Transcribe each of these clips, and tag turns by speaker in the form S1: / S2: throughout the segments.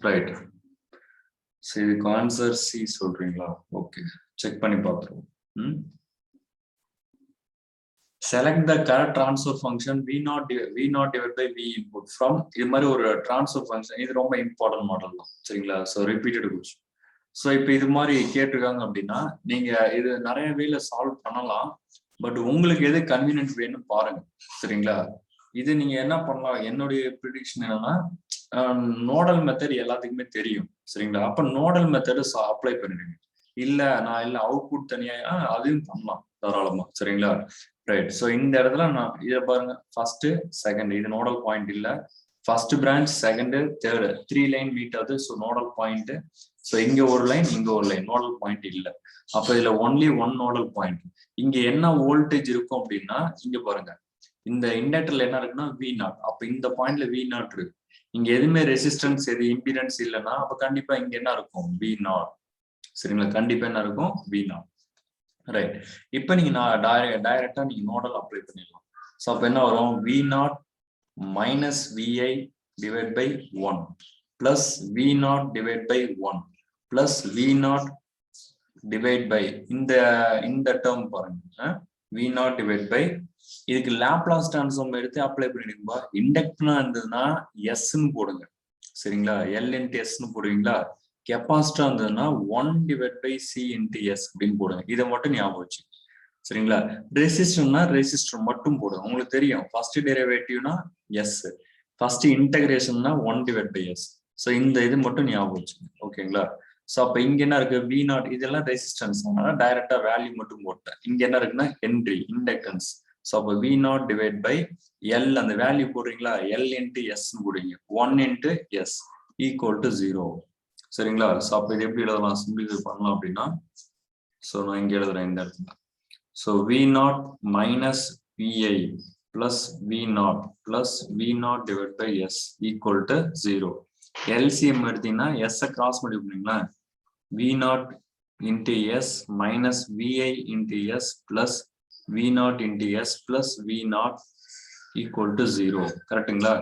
S1: Right. சரி, இதுக்கு answer C சொல்றீங்களா? ஓகே, செக் பண்ணி பார்த்துருவோம். Select the correct transfer function v0 divided by v input from இது மாதிரி ஒரு transfer function. இது ரொம்ப இம்பார்ட்டன்ட் மாடல் தான், சரிங்களா? So repeated question. ஸோ இப்போ இது மாதிரி கேட்டிருக்காங்க அப்படின்னா நீங்க இது நிறைய வேல சால்வ் பண்ணலாம். பட் உங்களுக்கு எது கன்வீனியன்ட் வேணும்னு பாருங்க, சரிங்களா? இது நீங்க என்ன பண்ணலாம், என்னுடைய ப்ரிடிக்ஷன் என்னன்னா நோடல் மெத்தட் எல்லாத்துக்குமே தெரியும், சரிங்களா? அப்ப நோடல் மெத்தடு அப்ளை பண்ணிடுங்க. இல்ல நான் இல்ல அவுட்புட் தனியா அதையும் பண்ணலாம் தாராளமா, சரிங்களா? ரைட். ஸோ இந்த இடத்துல நான் இதை பாருங்க, ஃபர்ஸ்ட் செகண்ட் இது நோடல் பாயிண்ட் இல்ல, first branch second third 3 line meet ஆகுது. So nodal point. ஸோ இங்க ஒரு லைன் இங்க ஒரு லைன், நோடல் பாயிண்ட் இல்ல. அப்ப இதுல ஒன்லி ஒன் நோடல் பாயிண்ட். இங்க என்ன வோல்டேஜ் இருக்கும் அப்படின்னா இங்க பாருங்க, இந்த இண்டக்டர்ல என்ன இருக்குன்னா V0. அப்ப இந்த பாயிண்ட்ல V0 இருக்கு. இங்க எதுவுமே ரெசிஸ்டன்ஸ் எது இம்பிடன்ஸ் இல்லைன்னா அப்ப கண்டிப்பா இங்க என்ன இருக்கும், V0, சரிங்களா? கண்டிப்பா என்ன இருக்கும், V0. ரைட். இப்ப நீங்க நான் டைரக்டா நீங்க நோடல் அப்ளை பண்ணிடலாம். ஸோ அப்ப என்ன வரும், V0 minus Vi divided by 1 plus V0 divided by 1 plus V0 divided by இந்த டேர்ம் பாருங்க, V0 divided by இதுக்கு லாப்லாஸ் டிரான்ஸ்ஃபார்ம் எடுத்து அப்ளை பண்ணிடுங்கப்பா. இண்டக்டர்னா இருந்ததுன்னா எஸ்ன்னு போடுங்க, சரிங்களா? எல் இன்ட்டு எஸ்ன்னு போடுவீங்களா? கெப்பாசிட்டா இருந்ததுன்னா 1 divide by c into s அப்படின்னு போடுங்க. இதை மட்டும் ஞாபகம் வச்சு, சரிங்களா? ரெசிஸ்டர்னா ரெசிஸ்டர் மட்டும் போடுங்க. உங்களுக்கு தெரியும் ஃபர்ஸ்ட் டெரிவேட்டிவ்னா எஸ், ஃபர்ஸ்ட் இன்டகிரேஷன்னா 1 டிவைட் பை எஸ். ஸோ இந்த இது மட்டும் ஞாபகம் வச்சுங்க, ஓகேங்களா? ஸோ அப்போ இங்க என்ன இருக்கு, V0 இதெல்லாம் ரெசிஸ்டன்ஸ், அதனால டைரக்டா வேல்யூ மட்டும் போட்டேன். இங்க என்ன இருக்குன்னா ஹென்ரி இண்டக்டன்ஸ். ஸோ அப்போ V0 டிவைட் பை எல், அந்த வேல்யூ போடுறீங்களா, எல் இன்ட்டு எஸ் போடுவீங்க, 1 இன்ட்டு எஸ் ஈக்குவல் டு 0, சரிங்களா? ஸோ அப்போ இது எப்படி எழுதலாம், சிம்பிளிஃபை பண்ணலாம் அப்படின்னா, ஸோ நான் இங்க எழுதுறேன் இந்த இடத்துல. So V0 minus Vi plus V0 plus V0 divide by s equal to 0. LCM எடுத்தீங்கன்னா எஸ் கிராஸ் மல்டிப்ளை பண்ணீங்களா, V0 into s minus Vi into s plus V0 into s plus V0 equal to 0, கரெக்டுங்களா?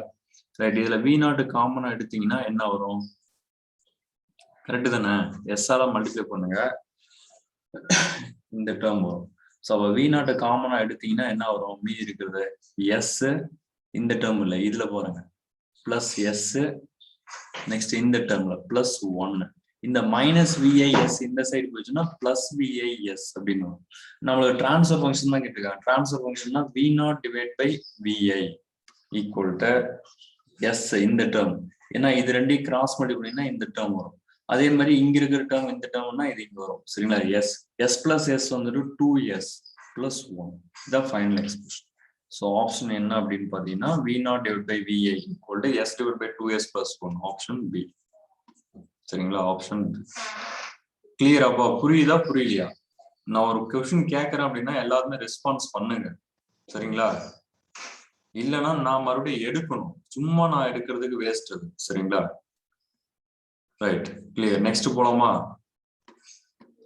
S1: Right. இதுல V0 காமனா எடுத்தீங்கன்னா என்ன வரும், correct தானே? S ஆல மல்டிப்ளை பண்ணுங்க, இந்த டேர்ம் வரும். ஸோ அப்போ V0 காமனா எடுத்தீங்கன்னா என்ன வரும், மீதி இருக்கிறது எஸ், இந்த டேர்ம் இல்லை இதுல போறேங்க, பிளஸ் எஸ், நெக்ஸ்ட் இந்த டேர்ம்ல பிளஸ் 1. இந்த மைனஸ் VIS இந்த சைடு போயிடுச்சுன்னா பிளஸ் VIS அப்படின்னு வரும். நம்மளுக்கு டிரான்ஸ்ஃபர் ஃபங்க்ஷன் தான் கேட்டிருக்காங்க. டிரான்ஸ்ஃபர் ஃபங்க்ஷன்னா V0 divide by VI equal to s இந்த டேர்ம். ஏன்னா இது ரெண்டையும் கிராஸ் மல்டிப்ளைனா இந்த டேர்ம் வரும். அதே மாதிரி இங்க இருக்கிற டேர்ம் இந்த டேர்ம்னா இது இங்க வரும், சரிங்களா? எஸ் பிளஸ் எஸ் வந்துட்டு 2s பிளஸ் 1, இதான் ஃபைனல் எக்ஸ்பிரஷன். ஸோ ஆப்ஷன் என்ன அப்படின்னு பாத்தீங்கன்னா V0 divide by VI equal to S divide by 2s plus 1, option B, சரிங்களா? Option clear. அப்பா புரியுதா புரியலையா? நான் ஒரு கொஸ்டின் கேட்கறேன் அப்படின்னா எல்லாருமே ரெஸ்பான்ஸ் பண்ணுங்க, சரிங்களா? இல்லைன்னா நான் மறுபடியும் எடுக்கணும், சும்மா நான் எடுக்கிறதுக்கு வேஸ்ட் அது, சரிங்களா? Right, clear. நெக்ஸ்ட் போலாமா?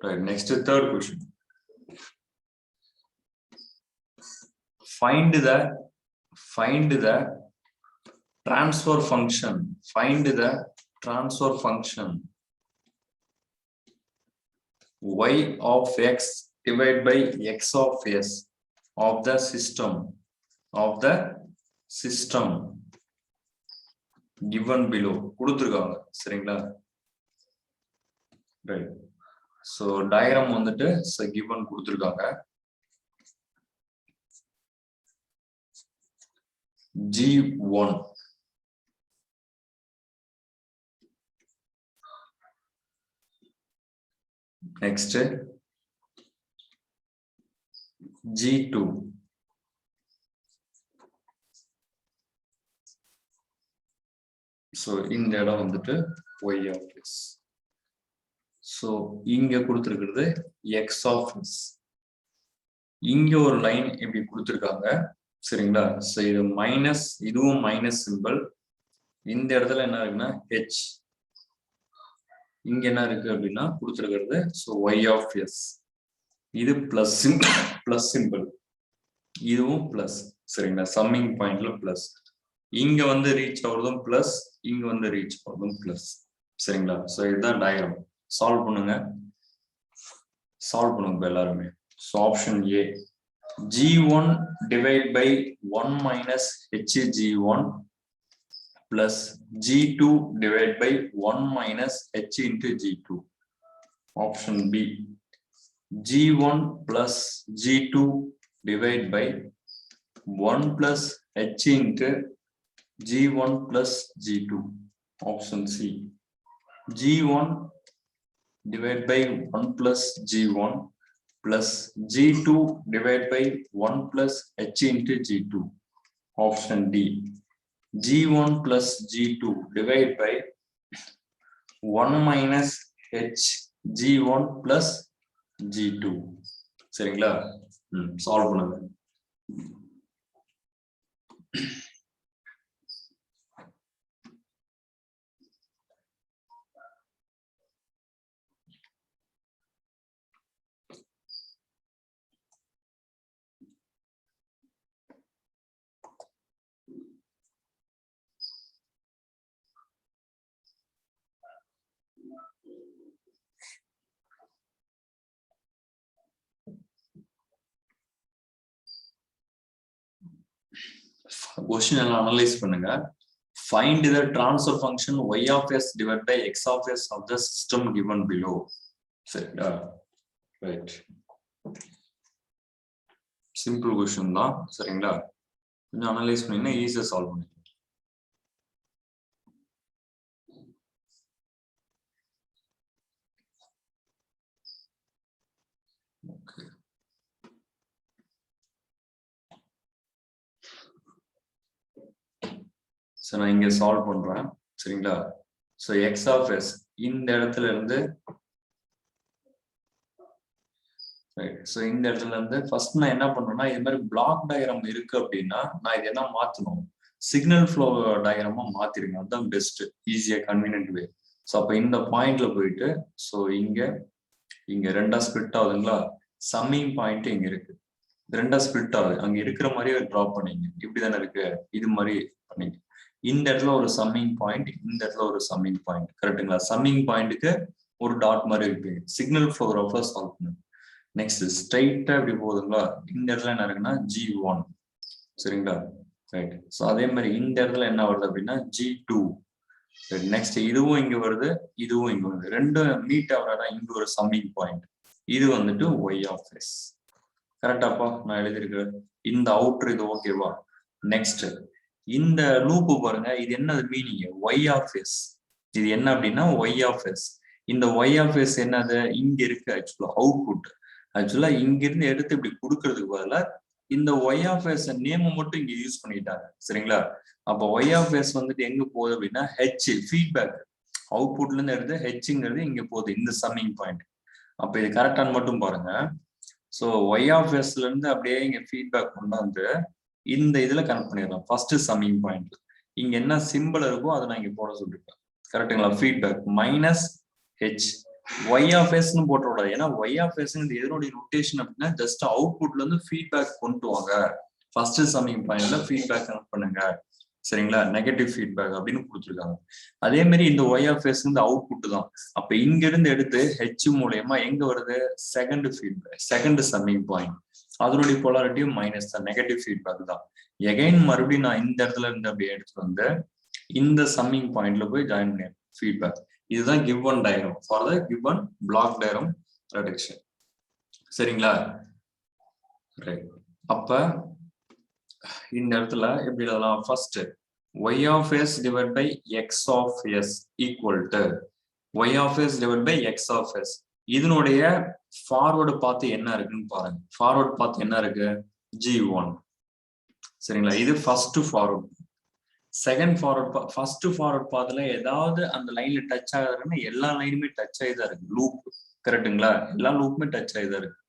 S1: Right, next third question. Find the transfer function. Find the transfer function y of x divided by x of s of the system given below. கொடுத்திருக்காங்க, சரிங்களா? ரைட். ஸோ டயக்ராம் வந்துட்டு given கொடுத்திருக்காங்க. G1 next G2 so இந்த இடம் வந்துட்டு y of s. so இங்க கொடுத்திருக்கிறது x of s. இங்க ஒரு லைன் இப்படி கொடுத்திருக்காங்க, சரிங்களா? சோ இது மைனஸ், இதுவும் மைனஸ் சிம்பிள். இந்த இடத்துல என்ன இருக்குன்னா h, இங்க என்ன இருக்கு அப்படின்னா கொடுத்திருக்கிறது so y of s. இது பிளஸ் சிம்பிள், இதுவும் பிளஸ், சரிங்களா? சம்மிங் பாயிண்ட்ல பிளஸ். இங்க வந்து ரீச் ஆகுறதும் பிளஸ், இங்க வந்து ரீச் ஆகுறதும் பிளஸ். சரிங்களா? ஸோ இதுதான் டயக்ராம். சால்வ் பண்ணுங்க எல்லாருமே. So option A G1 divided by 1 minus HG1 plus G2 divided by 1 minus H into G2. Option B G1 plus G2 divided by 1 plus H into G1 plus G2. Option C G1 divided by 1 plus G1 plus G2 divided by 1 plus H into G2. Option D G1 plus G2 divided by 1 minus H G1 plus G2. சரிங்களா? Solve பண்ணுங்க. Question எல்லாம் analyse பண்ணுங்க. Find the transfer function y of s divided by x of s of the system given below. சரிங்களா? Right. Simple question தான். சரிங்களா? கொஞ்சம் analyse பண்ணீங்கன்னா ஈஸியா சால்வ் பண்ணிடலாம். ஓகே. சோ நான் இங்க சால்வ் பண்றேன். சரிங்களா? சோ x of s இந்த இடத்துல இருந்து சோ இந்த இடத்துல இருந்து ஃபர்ஸ்ட் நான் என்ன பண்றேன்னா இது மாதிரி பிளாக் டயக்ராம் இருக்கு அப்படின்னா நான் இது என்ன மாத்தணும், சிக்னல் ஃப்ளோ டயக்ராமா மாத்திருங்க. அதுதான் பெஸ்ட், ஈஸியா கன்வீனியன்ட் வே. சோ அப்ப இந்த பாயிண்ட்ல போயிட்டு சோ இங்க ரெண்டா ஸ்பிளிட் ஆகுதுங்களா, சம்மிங் பாயிண்ட் இங்க இருக்கு, ரெண்டா ஸ்பிளிட் ஆகுது, அங்க இருக்கிற மாதிரியே டிராப் பண்ணீங்க. இப்படிதானே இருக்கு, இது மாதிரி பண்ணீங்க. இந்த இடத்துல ஒரு சம்மிங் பாயிண்ட், இந்த இடத்துல ஒரு சம்மிங் பாயிண்ட், கரெக்டுங்களா? சம்மிங் பாயிண்ட்டுக்கு ஒரு டாட் மாதிரி இருப்பீங்க. சிக்னல் ஃப்ளோ ரஃபா சால்வ் பண்ணுங்க. நெக்ஸ்ட் ஸ்ட்ரைட்டா இப்படி போகுதுங்களா, இந்த இடத்துல என்ன இருக்குன்னா G1. சரிங்களா? ரைட். ஸோ அதே மாதிரி இந்த இடத்துல என்ன வருது அப்படின்னா G2. நெக்ஸ்ட் இதுவும் இங்க வருது, இதுவும் இங்க வருது, ரெண்டும் மீட் ஆகிறதா இங்க ஒரு சம்மிங் பாயிண்ட். இது வந்துட்டு y of s. கரெக்டாப்பா நான் எழுதியிருக்கிறேன். இந்த அவுட்ரு இது ஓகேவா? நெக்ஸ்ட் இந்த லூப்பு பாருங்க, இது என்னது மீனிங், y of s. இது என்ன அப்படின்னா y of s. இந்த y of s என்னது, இங்க இருக்கு ஆக்சுவலா அவுட்புட். ஆக்சுவலா இங்க இருந்து எடுத்து இப்படி கொடுக்கறதுக்கு பதிலா இந்த y of s நேம் மட்டும் இங்க யூஸ் பண்ணிட்டாங்க. சரிங்களா? அப்ப y of s வந்துட்டு எங்க போகுது அப்படின்னா h, ஃபீட்பேக். அவுட்புட்ல இருந்து எடுத்து ஹெச்ங்கிறது இங்க போகுது, இந்த சம்மிங் பாயிண்ட். அப்ப இது கரெக்டான்னு மட்டும் பாருங்க. ஸோ y of s ல இருந்து அப்படியே இங்க ஃபீட்பேக் கொண்டாந்து இந்த இதுல கனெக்ட் பண்ணிடலாம். ஃபர்ஸ்ட் சம்மிங் பாயிண்ட் இங்க என்ன சிம்பிள் இருக்கோ அதை நான் இங்க போட சொல்லிருக்கேன். கரெக்டுங்களா? Feedback minus H y of s ன்னு போட்டக்கூடாது. ஏன்னா y of s எதனுடைய ரொட்டேஷன் அப்படின்னா ஜஸ்ட் அவுட்புட்ல இருந்து ஃபீட்பேக் கொண்டு வாங்க, ஃபர்ஸ்ட் சம்மிங் பாயிண்ட்ல ஃபீட்பேக் கனெக்ட் பண்ணுங்க. சரிங்களா? நெகட்டிவ் ஃபீட்பேக் அப்படின்னு கொடுத்துருக்காங்க. அதே மாதிரி இந்த y of s அவுட்புட் தான். அப்ப இங்க இருந்து எடுத்து ஹெச் மூலயமா எங்க வருது, second feedback, second summing point. அதனுடைய போலாரிட்டியும் மைனஸ் தான், நெகட்டிவ் ஃபீட்பேக் தான். எகைன் மறுபடியும் நான் இந்த இடத்துல இருந்து அப்படியே எடுத்துட்டு வந்து இந்த சம்மிங் பாயிண்ட்ல போய் ஜாயின் பண்ணிடுறேன் ஃபீட்பேக். இதுதான் given diagram for the given block diagram reduction. சரிங்களா? ரைட். அப்ப இந்த இடத்துல எப்படி எழுதலாம், first y of s divided by x of s equal to y of s divided by x of s. இதனுடைய ஃபார்வர்டு பாத்து என்ன இருக்குன்னு பாருங்க. ஃபார்வர்டு பாத்து என்ன இருக்கு, G1. சரிங்களா? இது first forward. Second forward, first forward பாத்துல ஏதாவது அந்த லைன்ல டச் ஆகுதுன்னா எல்லா லைனுமே டச் ஆகிதான் இருக்கு, லூப். கரெக்டுங்களா? எல்லா லூப்புமே டச் ஆகிதான் இருக்கு.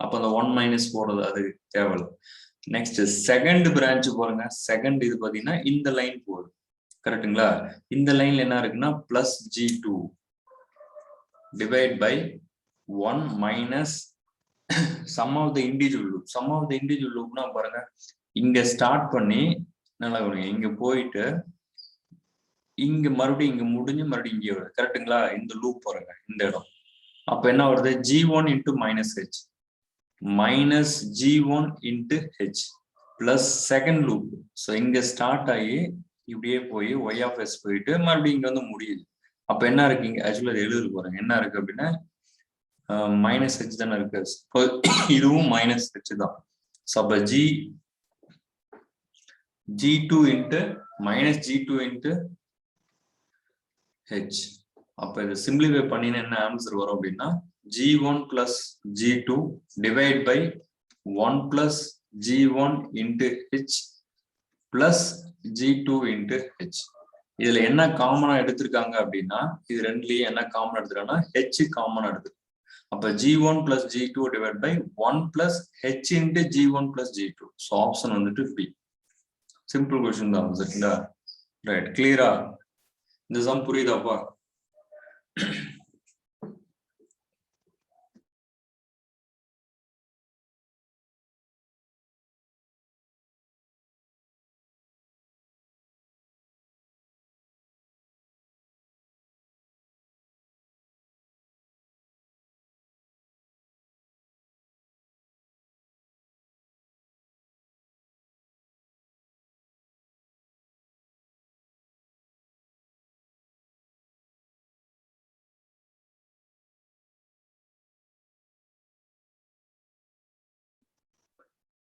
S1: அப்ப அந்த 1 - போறது அது தேவையில்லை. நெக்ஸ்ட் செகண்ட் பிரான்ச் பாருங்க, செகண்ட் இது பாத்தீங்கன்னா இந்த லைன் போகுது. கரெக்டுங்களா? இந்த லைன்ல என்ன இருக்குன்னா plus G2 divide by 1 minus sum of the individual loop. Sum of the individual லூப்னா பாருங்க, இங்க ஸ்டார்ட் பண்ணி நல்லா இங்க போயிட்டு இங்க மறுபடியும் இங்க முடிஞ்சு மறுபடியும் இங்கே வருது கரெக்டுங்களா? இந்த லூப் பாருங்க இந்த இடம். அப்ப என்ன வருது? G1 into minus H minus G1 into H plus second loop. So இங்க ஸ்டார்ட் ஆகி இப்படியே போய் ஒய் ஆஃப் எஸ் போயிட்டு மறுபடியும் இங்க வந்து முடியுது. அப்ப என்ன இருக்கு இங்க? ஆக்சுவலா எழுது பாருங்க என்ன இருக்கு அப்படின்னா மைனஸ் ஹெச் தானே இருக்கு. இதுவும் மைனஸ் ஹெச் தான். ஸோ அப்ப G2 into minus G2 into H. அப்ப இதை சிம்பிளிஃபை பண்ணினா என்ன ஆன்சர் வரும் அப்படின்னா G1 plus G2 divide by 1 plus G1 into H plus G2 into H. இதுல என்ன காமனா எடுத்திருக்காங்க அப்படின்னா இது ரெண்டுலயும் என்ன காமனா எடுத்துருக்காங்கன்னா H காமனா எடுத்து. அப்ப G1 plus G2 divide by 1 plus H into G1 plus G2. So option வந்துட்டு B. சிம்பிள் கொஸ்டின் தான். சரிங்களா? ரைட், கிளியரா? இந்த சம் புரியுதாப்பா?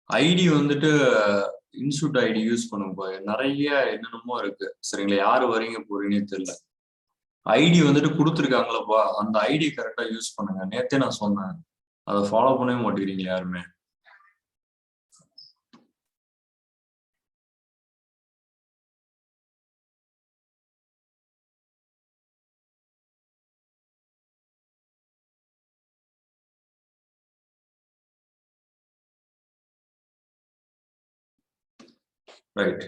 S1: ஐடி வந்துட்டு இன்ஸ்டியூட் ஐடி யூஸ் பண்ணுங்க. நிறைய என்னென்னமோ இருக்கு. சரிங்களா? யாரு வரீங்க போறீங்கன்னு தெரியல. ஐடி வந்துட்டு கொடுத்துருக்காங்களப்பா, அந்த ஐடி கரெக்டா யூஸ் பண்ணுங்க. நேத்தே நான் சொன்னேன், அதை ஃபாலோ பண்ணவே மாட்டேங்கிறீங்களா யாருமே? Right,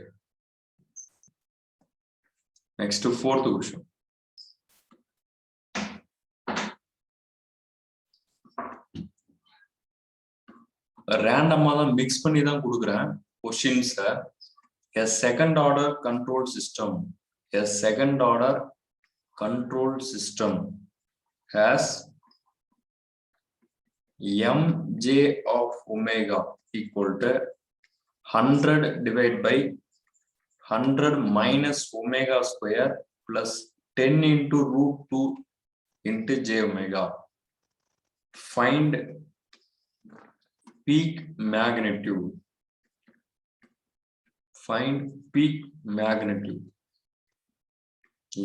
S1: next fourth question. ரேண்டமா தான் மிக்ஸ் பண்ணி தான் கொடுக்குறேன் கொஸ்டின்ஸ. A second order control system has mj of omega equal to 100 divided by 100 minus omega square plus 10 into root 2 into j omega. Find peak magnitude. Find peak magnitude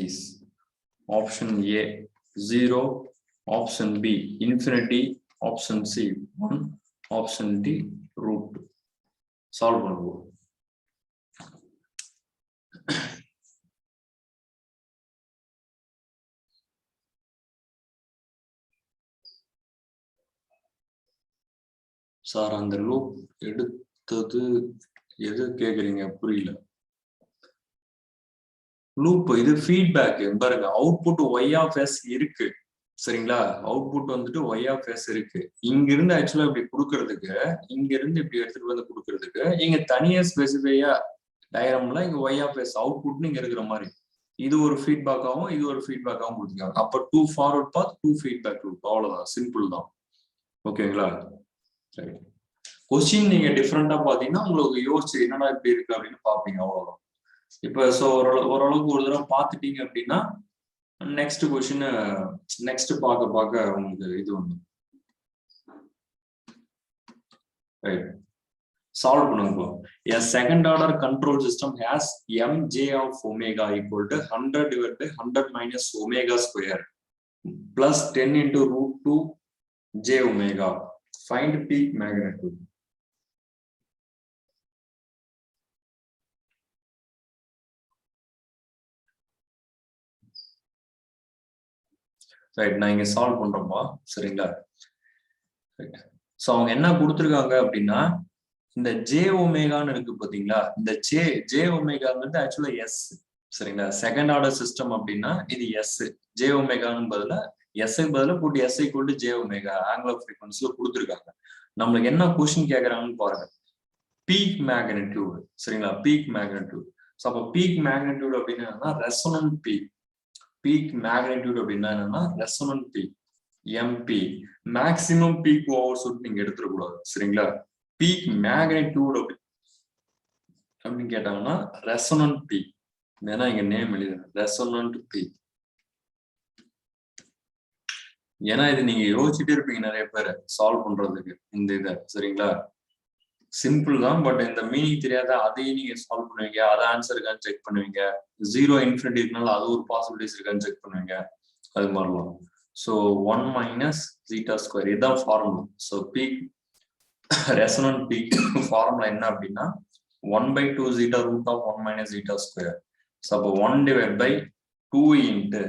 S1: is option A 0, option B infinity, option C 1, option D root 2. Solve பண்ணுவோம். Sir அந்த loop எடுத்தது எது கேக்குறீங்க? புரியல. Loop இது feedback பாருங்க. Output Y of S இருக்கு. சரிங்களா? அவுட்புட் வந்துட்டு ஒய் ஆஃப் எஸ் இருக்கு. இங்க இருந்து ஆக்சுவலா இப்படி கொடுக்கறதுக்கு, இங்க இருந்து இப்படி எடுத்துட்டு வந்து கொடுக்கறதுக்கு இங்க தனியா ஸ்பெசிஃபையா டயக்ராம்ல இங்க ஒய் ஆஃப் எஸ் அவுட்புட்னு இங்க இருக்கிற மாதிரி இது ஒரு ஃபீட்பேக்காகவும் இது ஒரு ஃபீட்பேக்காகவும் கொடுத்துருக்காங்க. அப்ப 2 ஃபார்வர்ட் பாத் 2 ஃபீட்பேக் லூப். அவ்வளவுதான், சிம்பிள் தான். ஓகேங்களா? சரி, கொஸ்டின் நீங்க டிஃப்ரெண்டா பாத்தீங்கன்னா உங்களுக்கு யோசிச்சு என்னடா இப்படி இருக்கு அப்படின்னு பாப்பீங்க. அவ்வளவுதான். இப்ப ஸோ ஓரளவுக்கு ஒரு தடவை பார்த்துட்டீங்க அப்படின்னா நெக்ஸ்ட் கொஸ்டின் நெக்ஸ்ட் பார்க்க உங்களுக்கு இது ஒண்ணு சால்வ் பண்ணுங்க. A second order control system has mj of omega equal to 100 divided by 100 minus omega square plus 10 into root 2 j omega. Find peak magnitude. Right, நான் இங்க சால்வ் பண்றோம்பா. சரிங்களா? ஸோ அவங்க என்ன கொடுத்துருக்காங்க அப்படின்னா இந்த ஜே ஒமேகான்னு இருக்கு பாத்தீங்களா? இந்த ஜே ஒமேகா வந்து ஆக்சுவலா எஸ். சரிங்களா? செகண்ட் ஆர்டர் சிஸ்டம் அப்படின்னா இது எஸ். ஜே ஒமேகான்னு பதிலா எஸ்க்கு பதிலா போட்டு s equal to j omega angle of ஃப்ரீக்வன்சில கொடுத்துருக்காங்க. நம்மளுக்கு என்ன கொஸ்டின் கேட்கறாங்கன்னு பாருங்க. Peak magnitude. சரிங்களா? Peak magnitude. ஸோ அப்போ பீக் மேக்னிடியூட் அப்படின்னு என்னன்னா ரெசோனன்ட் பீக். பீக் மேக்னிடியூட் அப்படின்னா என்னன்னா resonant peak mp. Maximum peak overshoot நீங்க எடுத்துடக்கூடாது சரிங்களா. பீக் மேக்னிடியூட் அப்படின்னு கேட்டாங்கன்னா ரெசோனன்ட் பீக். ஏன்னா இங்க நேம் எழுதுங்க ரெசோனன்ட் பீக். ஏன்னா இது நீங்க யோசிச்சுட்டே இருப்பீங்க நிறைய பேர் சால்வ் பண்றதுக்கு இந்த இதை சரிங்களா. சிம்பிள் தான், பட் இந்த மீனிங் தெரியாத அதையும் நீங்க சால்வ் பண்ணுவீங்க, அதை ஆன்சர் இருக்கான்னு செக் பண்ணுவீங்க, ஜீரோ இன்ஃபினிட்டி இருக்கனால அது ஒரு பாசிபிலிட்டிஸ் இருக்கான்னு செக் பண்ணுவீங்க, அது மாதிரிலாம். ஸோ 1 மைனஸ் ஜீட்டா ஸ்கொயர் இதுதான் formula. So peak resonant peak formula என்ன அப்படின்னா 1/2 zeta root of 1 minus zeta square. So அப்போ 1 divided by 2 into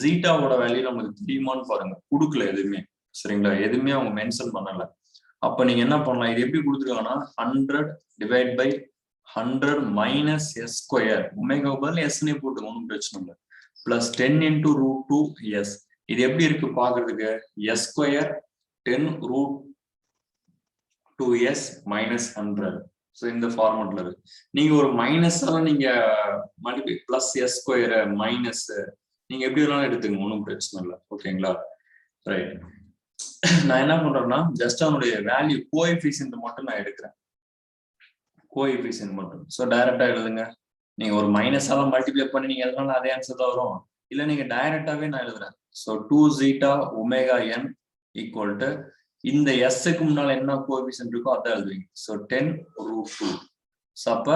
S1: ஜீட்டாவோட வேல்யூ நமக்கு தெரியுமான்னு பாருங்க, கொடுக்கல எதுவுமே சரிங்களா, எதுவுமே அவங்க மென்ஷன் பண்ணல. அப்ப நீங்க என்ன பண்ணலாம், இது எப்படி கொடுத்துருக்காங்கன்னா 100 divide by 100 minus s square, omega பதில் எஸ்னே போட்டு ஒன்றும் பிரச்சனை இல்லை, பிளஸ் 10 into root 2 எஸ். இது எப்படி இருக்கு பாக்குறதுக்கு, s square 10 root 2s minus 100. So இந்த ஃபார்மட்ல இருக்கு. நீங்க ஒரு மைனஸ் எல்லாம் நீங்க multiply plus s square minus நீங்க எப்படி வேணாலும் எடுத்துங்க, ஒன்றும் பிரச்சனை இல்லை ஓகேங்களா. ரைட், நான் என்ன பண்றேன்னா ஜஸ்ட் அவனுடைய வேல்யூ கோஎஃபிஷியன்ட் மட்டும் நான் எடுக்கிறேன், கோஎஃபிஷியன்ட் மட்டும். ஸோ டைரக்டா எழுதுங்க. நீங்க ஒரு மைனஸ் எல்லாம் மல்டிப்ளை பண்ணி நீங்க எதனால அதே ஆன்சர் தான் வரும், இல்லை நீங்க டைரக்டாவே நான் எழுதுறேன். So 2 zeta omega n equal to இந்த எஸ்க்கு முன்னால என்ன கோஎஃபிஷியன்ட் இருக்கோ அதான் எழுதுவீங்க. So 10 root 2. ஸோ அப்ப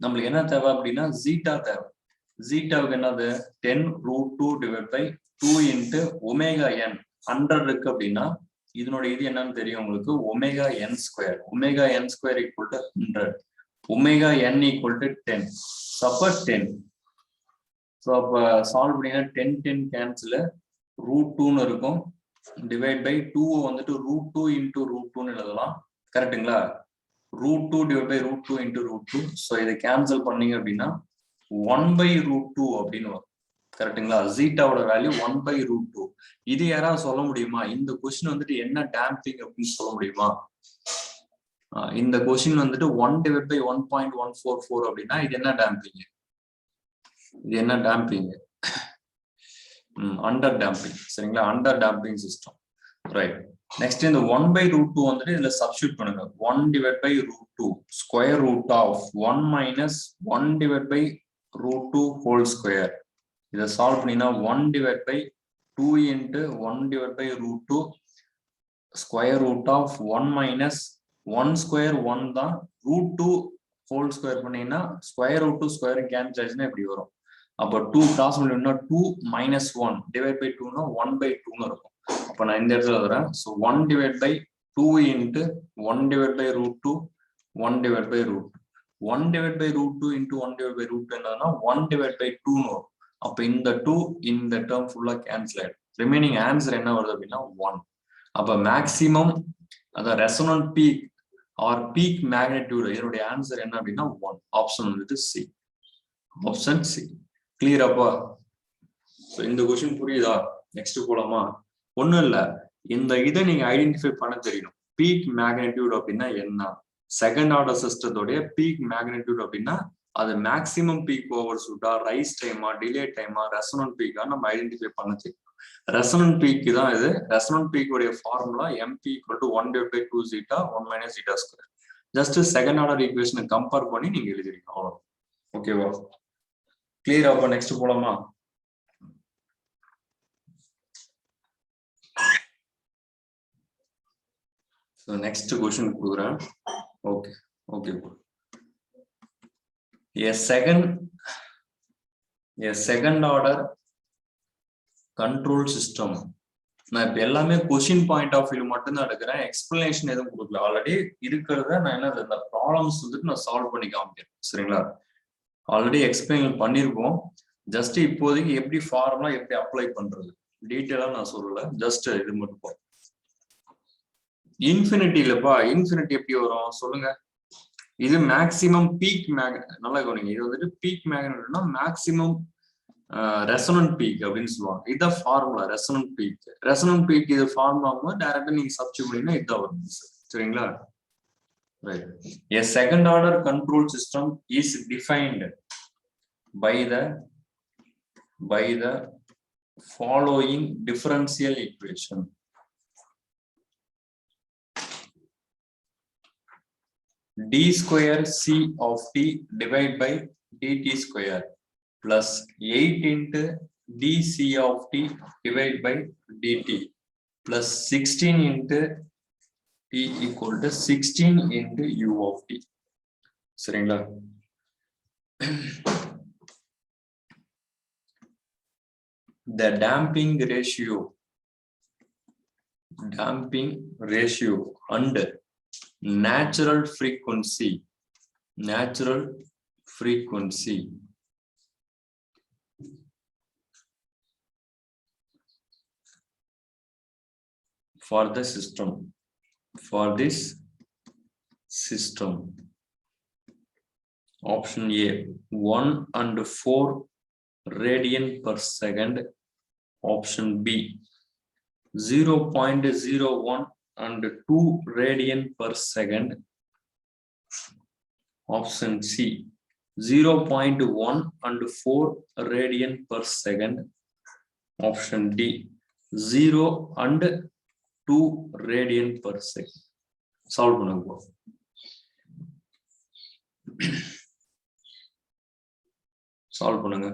S1: நம்மளுக்கு என்ன தேவை அப்படின்னா ஜீட்டா தேவை. ஜீட்டாவுக்கு என்னது 10 root 2 divide by 2 into omega n 100 இருக்கு அப்படின்னா இதனுடைய இது என்னன்னு தெரியும் உங்களுக்கு, omega n square. Omega n square equal to 100, omega n equal to 10. So அப்ப 10. ஸோ அப்ப சால்வ் பண்ணீங்கன்னா 10 10 கேன்சல், ரூட் 2ன்னு இருக்கும், டிவைட் பை 2 வந்துட்டு ரூட் 2 இன்டூ ரூட் 2ன்னு எழுதலாம் கரெக்டுங்களா. Root 2 divide by root 2 into root 2. So இதை கேன்சல் பண்ணீங்க அப்படின்னா 1/√2 அப்படின்னு வரும் கரெக்டுங்களா. ஜீட்டாவோட வேல்யூ 1/√2. இது யாராவது சொல்ல முடியுமா, இந்த கொஸ்டின் வந்துட்டு என்ன டேம்பிங் அப்படின்னு சொல்ல முடியுமா. இந்த கொஸ்டின் வந்துட்டு 1 டிவைட் பை 1.144 அப்படின்னா இது என்ன டேம்பிங், இது என்ன டேம்பிங், அண்டர் டேம்பிங் சரிங்களா, under damping system. Right, next இந்த 1/√2 வந்துட்டு இதுல சப்ஸ்டியூட் பண்ணுங்க. 1 divide by √2 square root of 1 minus 1 divide by √2 whole square. இதை சால்வ் பண்ணினா 1 divide by 2 into 1 divide by √2 square root of 1 minus 1 square 1 தான், √2 ஹோல் ஸ்கொயர் பண்ணீங்கன்னா square root 2 square cancel ஆச்சுன்னா இப்படி வரும். அப்போ 2 கிராஸ் பண்ணீங்கன்னா 2 மைனஸ் 1 டிவைட் பை 2னா 1/2ன்னு இருக்கும். அப்போ நான் இந்த இடத்துல எழுதுறேன். So 1 divide by 2 into 1 divide by √2 1 divide by √2. 1 divide by √2 into 1 divide by √2 என்னதுன்னா 1 டிவைட் பை 2ன்னு வரும். அப்போ இந்த 2 இந்த டேர்ம் ஃபுல்லா கேன்சல் ஆயிடும். ரிமைனிங் ஆன்சர் என்ன வருது அப்படின்னா 1. அப்போ மேக்சிமம் அதான் resonant peak or peak magnitude இதனுடைய ஆன்சர் என்ன அப்படின்னா 1. ஆப்ஷன் வந்துட்டு சி, ஆப்ஷன் சி. கிளியராப்பா? இந்த கொஸ்டின் புரியுதா? நெக்ஸ்ட் போலாமா? ஒண்ணும் இல்ல, இந்த இதை நீங்க ஐடென்டிஃபை பண்ண தெரியணும். பீக் மேக்னிடியூட் அப்படின்னா என்ன, செகண்ட் ஆர்டர் சிஸ்டத்தோடைய பீக் மேக்னிடியூட் அப்படின்னா அது மேக்சிமம் பீக் ஓவர் ஷூட்டா, ரைஸ் டைமா, டிலே டைமா, ரெசோனன்ட் பீக்கா நம்ம ஐடென்டிஃபை பண்ண தெரியணும். ரெசோனன்ட் பீக் தான் இது. ரெசோனன்ட் பீக் உடைய formula mp equal to 1 divide by 2 zeta 1 minus zeta square. Just second order ஈக்குவேஷனை கம்பேர் பண்ணி நீங்க எழுதிருக்கீங்க, அவ்வளோ. ஓகேவா? கிளியர் ஆகும். நெக்ஸ்ட் போலாமா? நெக்ஸ்ட் கொஸ்டின் கொடுக்குறேன். Okay okay. A second order control system. நான் இப்ப எல்லாமே கொஸ்டின் பாயிண்ட் ஆஃப் வியூ மட்டும் தான் எடுக்கிறேன், எக்ஸ்பிளனேஷன் எதுவும் கொடுக்கல. ஆல்ரெடி இருக்கிறத நான் என்ன இந்த ப்ராப்ளம்ஸ் வந்துட்டு நான் சால்வ் பண்ணி காமிக்கிறேன் சரிங்களா. ஆல்ரெடி எக்ஸ்பிளைன் பண்ணிருக்கோம். ஜஸ்ட் இப்போதைக்கு எப்படி ஃபார்முலா எப்படி அப்ளை பண்றது டீட்டெயிலா நான் சொல்லல, ஜஸ்ட் இது மட்டும். இன்ஃபினிட்டி இல்லப்பா, இன்ஃபினிட்டி எப்படி வரும் சொல்லுங்க. இது மேக்சிமம் பீக் நல்லா கவனிங்க, இது வந்துட்டு பீக் மேக்னட்னா மேக்சிமம் ரெசோனன்ட் பீக் அப்படின்னு சொல்லுவாங்க. இதுதான் formula resonant peak. Resonant peak இது ஃபார்முலா டைரக்டா நீங்க சப்ஸ்டிட்யூட் பண்ணீங்கன்னா இதுதான் வரும் சரிங்களா. Right, a second order control system is defined by the following differential equation. D square C of t divided by dt square plus 8 into dc of t divided by dt plus 16 into t equal to 16 into u of t. சரிங்களா? The damping ratio and natural frequency for this system. Option A 1 and 4 radian per second. Option B 0.01 and 2 radian per second. Option C 0.1 and 4 radian per second. Option D 0 and 2 radian per second. Solve பண்ணுங்க. Solve பண்ணுங்க.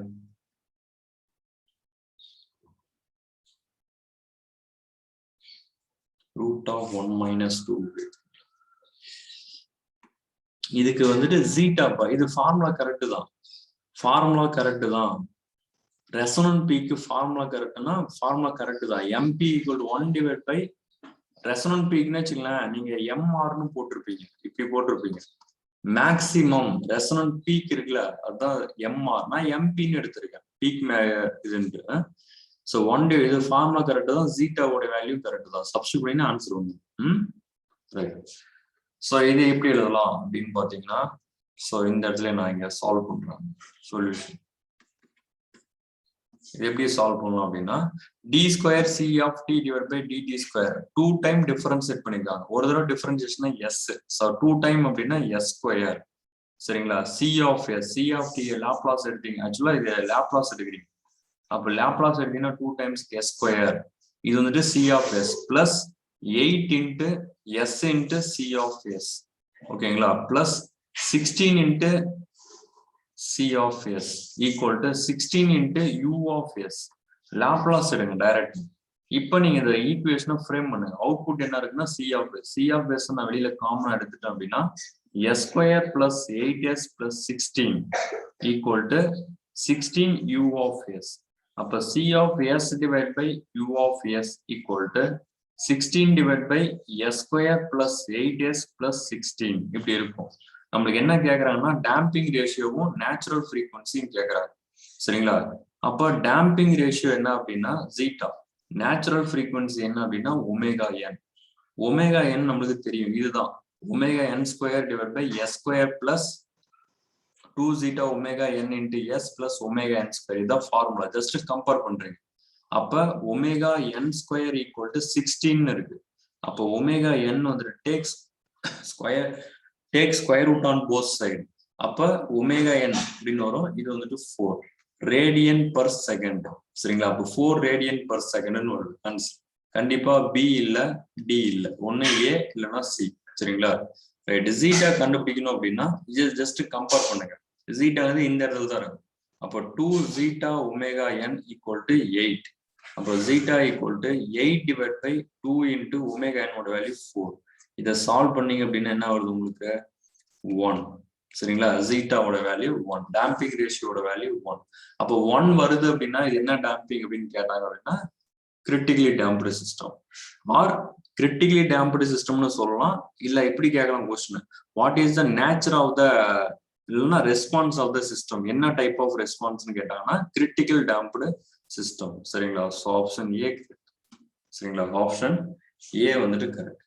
S1: Root of 1 minus 2. இதுக்கு வந்துட்டு zeta இது formula correct தான். Resonant பீக்கு formula கரெக்ட்னா formula correct தான். mp equal to 1 divided by resonant பீக்னு வச்சுக்கலாம். நீங்க mrன்னு போட்டிருப்பீங்க, இப்படி போட்டிருப்பீங்க. மேக்சிமம் ரெசோனன்ட் பீக் இருக்குல்ல, அதுதான் mr. நான் mpன்னு எடுத்திருக்கேன், பீக் இதுன்ட்டு. ஸோ 1 இது ஃபார்முலா கரெக்ட் தான், ஜீட்டாவோட வேல்யூ கரெக்ட் தான். சப்ஸ்டிட்யூட் பண்ணி ஆன்சர் வந்து ரைட். ஸோ இது எப்படி எழுதலாம் அப்படின்னு பார்த்தீங்கன்னா, ஸோ இந்த இடத்துல நான் இங்க சால்வ் பண்றேன் சொல்யூஷன். இது எப்படி சால்வ் பண்ணலாம் அப்படின்னா, d square c of t divide by dt square 2 time differentiate பண்ணிருக்காங்க. ஒரு தடவை டிஃபரன்ஷியேஷன் எஸ், ஸோ 2 டைம் அப்படின்னா எஸ் ஸ்கொயர். சரிங்களா? சி ஆஃப் டி லாப்லாஸ் எடுத்தீங்க. ஆக்சுவலா இது லாப்லாஸ் எடுக்கிறீங்க. அப்போ லாப்லாஸ் எடுத்தீங்கன்னா 2 டைம்ஸ் எஸ் ஸ்கொயர். இது வந்துட்டு c of s plus 8 into s into c of s. ஓகேங்களா? Plus 16 into c of s equal to 16 into u of s. Laplace எடுங்க டைரக்ட். இப்போ நீங்க இந்த ஈக்குவேஷனை ஃப்ரேம் பண்ணுங்க. அவுட்புட் என்ன இருக்குன்னா சி ஆஃப் எஸ் நான் வெளியில காமனா எடுத்துட்டேன் அப்படின்னா s square plus 8s plus 16 equal to 16 u of s. அப்ப c of s divided by u of s equal to 16 divided by s square plus 8s plus 16 இப்படி இருக்கும். நம்மளுக்கு என்ன கேக்குறாங்கன்னா டேம்பிங் ரேஷியோவும் நேச்சுரல் ஃப்ரீக்வன்சியும் கேக்குறாங்க. சரிங்களா? அப்ப டேம்பிங் ரேஷியோ என்ன அப்படின்னா ஜீட்டா, நேச்சுரல் ஃப்ரீக்வன்சி என்ன அப்படின்னா ஒமேகா என். ஒமேகா என் நம்மளுக்கு தெரியும், இதுதான் omega n square divide by s square plus 2 zeta omega n into s plus omega n square. இதான் ஃபார்முலா. ஜஸ்ட் கம்பேர் பண்றீங்க. அப்ப omega n square equal to 16 இருக்கு. அப்போ ஒமேகா n வந்துட்டு take square root on both side. அப்ப omega n அப்படின்னு வரும். இது வந்துட்டு 4 ரேடியன் பர் செகண்ட். சரிங்களா? அப்போ 4 ரேடியன் பர் செகண்ட்னு வருது ஆன்சர். கண்டிப்பா பி இல்ல டி இல்ல, ஒன்னு ஏ இல்லைன்னா சி. சரிங்களா? ரைட். ஜீட்டா கண்டுபிடிக்கணும் அப்படின்னா ஜஸ்ட் கம்பேர் பண்ணுங்க. ஜீட்டா வந்து இந்த இடத்துல தான் இருக்கும். அப்போ 2 zeta omega n equal to 8. அப்போ zeta equal to 8 divided by 2 into omega n ஓட வேல்யூ 4. இதை சால்வ் பண்ணீங்க அப்படின்னா என்ன வருது உங்களுக்கு? 1. சரிங்களா? ஜீட்டாவோட வேல்யூ 1, டேம்பிங் ரேஷியோட வேல்யூ 1. அப்போ 1 வருது அப்படின்னா இது என்ன டேம்பிங் அப்படின்னு கேட்டாங்க அப்படின்னா critically damped system or critically damped சிஸ்டம்னு சொல்லலாம். இல்ல இப்படி கேட்கலாம் question, what is the nature of the இல்லைன்னா ரெஸ்பான்ஸ் ஆஃப் த சிஸ்டம், என்ன டைப் ஆஃப் ரெஸ்பான்ஸ்னு கேட்டாங்கன்னா கிரிட்டிக்கல் டேம்ப்டு சிஸ்டம். சரிங்களா? So option A correct. சரிங்களா? ஆப்ஷன் ஏ வந்துட்டு கரெக்ட்.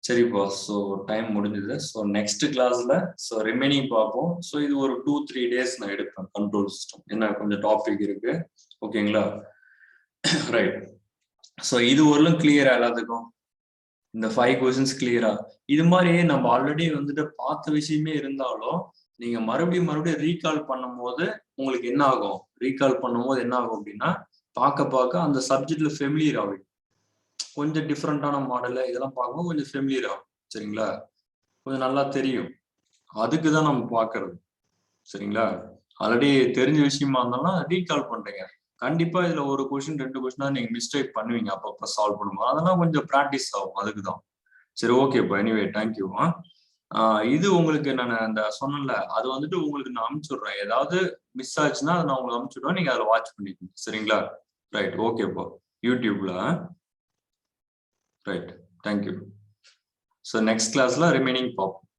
S1: சரிப்பா, ஸோ டைம் முடிஞ்சது. ஸோ நெக்ஸ்ட் கிளாஸ்ல ஸோ ரிமைனிங் பார்ப்போம். ஸோ இது ஒரு 2-3 days நான் எடுப்பேன். கண்ட்ரோல் சிஸ்டம் என்ன கொஞ்சம் டாபிக் இருக்கு. ஓகேங்களா? ரைட். ஸோ இது வரலும் கிளியரா எல்லாத்துக்கும்? இந்த 5 questions கிளியரா? இது மாதிரி நம்ம ஆல்ரெடி வந்துட்டு பார்த்த விஷயமே இருந்தாலும் நீங்க மறுபடியும் ரீகால் பண்ணும்போது உங்களுக்கு என்ன ஆகும், ரீகால் பண்ணும்போது என்ன ஆகும் அப்படின்னா பார்க்க அந்த சப்ஜெக்ட்ல ஃபெமிலியர் ஆகும். கொஞ்சம் டிஃப்ரெண்டான மாடல் இதெல்லாம் பார்க்கும்போது கொஞ்சம் ஃபெமிலியர் ஆகும். சரிங்களா, கொஞ்சம் நல்லா தெரியும். அதுக்கு தான் நம்ம பார்க்கறது. சரிங்களா, ஆல்ரெடி தெரிஞ்ச விஷயமா இருந்தாலும் ரீகால் பண்றீங்க. கண்டிப்பா இதுல ஒரு கொஸ்டின் 2 கொஸ்டினா நீங்க மிஸ்டேக் பண்ணுவீங்க அப்பப்ப சால்வ் பண்ணும்போது. அதெல்லாம் கொஞ்சம் பிராக்டிஸ் ஆகும். அதுக்கு தான். சரி, ஓகேப்பா. Anyway thank you. இது உங்களுக்கு நான் அந்த சொன்னேன்ல, அது வந்துட்டு உங்களுக்கு நான் அனுப்பிச்சு விடுறேன். ஏதாவது மிஸ் ஆச்சுன்னா அதை நான் உங்களுக்கு அனுப்பிச்சு விடுவேன். நீங்க அதில் வாட்ச் பண்ணிக்கோங்க. சரிங்களா, ரைட், ஓகேப்பா. யூடியூப்ல. Right, thank you. ஸோ நெக்ஸ்ட் கிளாஸ்ல ரிமைனிங் பார்ப்போம்.